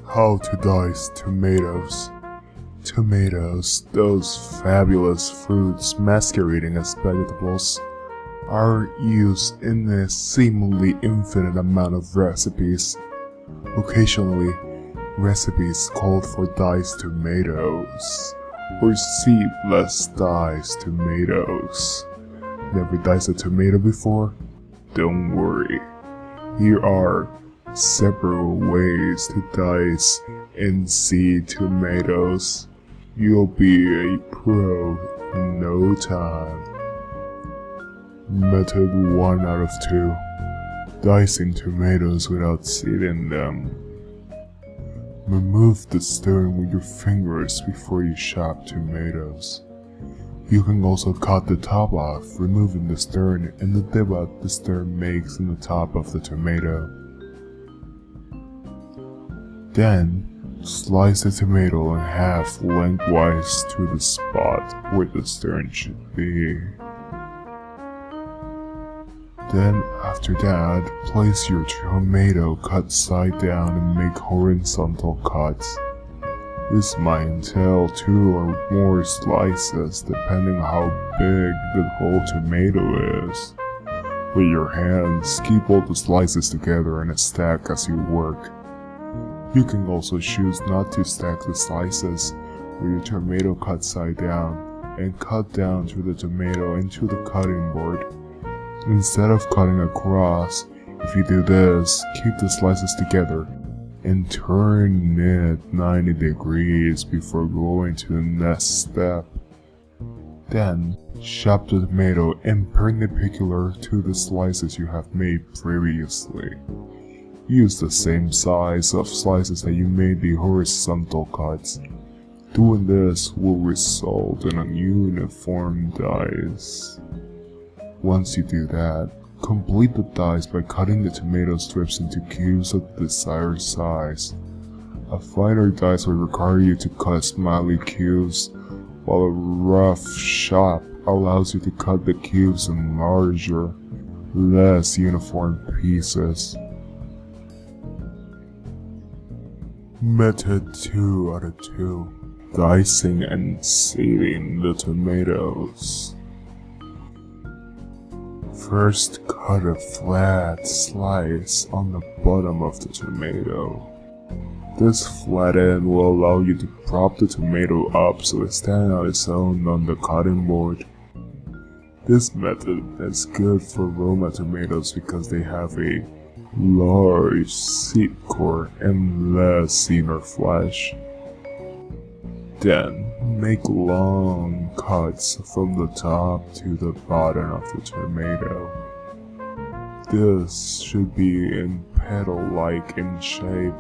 How to dice tomatoes. Tomatoes, those fabulous fruits masquerading as vegetables, are used in a seemingly infinite amount of recipes. Occasionally, recipes called for diced tomatoes, or seedless diced tomatoes. Never diced a tomato before? Don't worry. Here are several ways to dice and seed tomatoes. You'll be a pro in no time. Method 1 out of 2. Dicing tomatoes without seeding them. Remove the stone with your fingers before you chop tomatoes. You can also cut the top off, removing the stone and the divot the stone makes in the top of the tomato. Then, slice the tomato in half lengthwise to the spot where the stone should be. Then, after that, place your tomato cut side down and make horizontal cuts. This might entail 2 or more slices depending on how big the whole tomato is. With your hands, keep all the slices together in a stack as you work. You can also choose not to stack the slices with your tomato cut side down and cut down through the tomato into the cutting board. Instead of cutting across, if you do this, keep the slices together and turn it 90 degrees before going to the next step. Then, chop the tomato and perpendicular to the slices you have made previously. Use the same size of slices that you made the horizontal cuts. Doing this will result in a uniform dice. Once you do that, complete the dice by cutting the tomato strips into cubes of the desired size. A finer dice will require you to cut smiley cubes, while a rough chop allows you to cut the cubes in larger, less uniform pieces. Method 2 out of 2. Dicing and seeding the tomatoes. First, cut a flat slice on the bottom of the tomato. This flat end will allow you to prop the tomato up so it stands on its own on the cutting board. This method is good for Roma tomatoes because they have a large seed core and less inner flesh. Then, make long cuts from the top to the bottom of the tomato. This should be in petal-like in shape.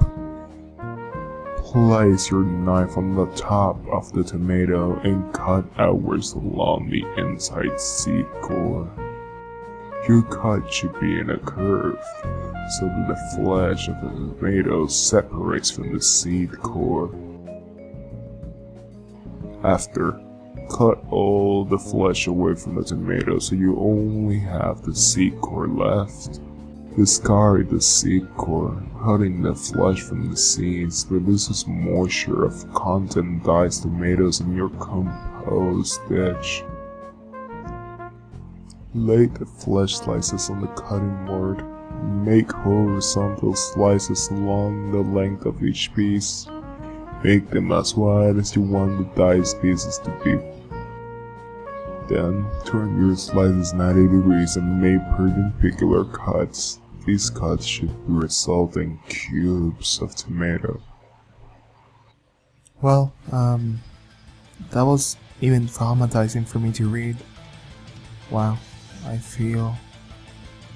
Place your knife on the top of the tomato and cut outwards along the inside seed core. Your cut should be in a curve, so that the flesh of the tomato separates from the seed core. After, cut all the flesh away from the tomato so you only have the seed core left. Discard the seed core. Cutting the flesh from the seeds reduces moisture of content diced tomatoes in your compost dish. Lay the flesh slices on the cutting board. Make horizontal slices along the length of each piece. Make them as wide as you want the diced pieces to be. Then, turn your slices 90 degrees and make perpendicular cuts. These cuts should result in cubes of tomato. Well, that was even traumatizing for me to read. Wow, I feel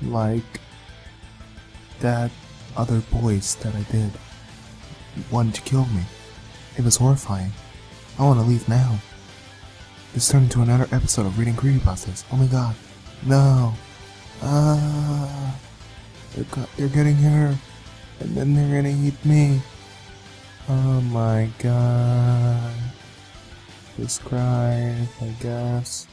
like that other boys that I did wanted to kill me. It was horrifying. I want to leave now. This turned into another episode of reading creepypastas. Oh my god. No. They're getting here. And then they're gonna eat me. Oh my god. Just cry, I guess.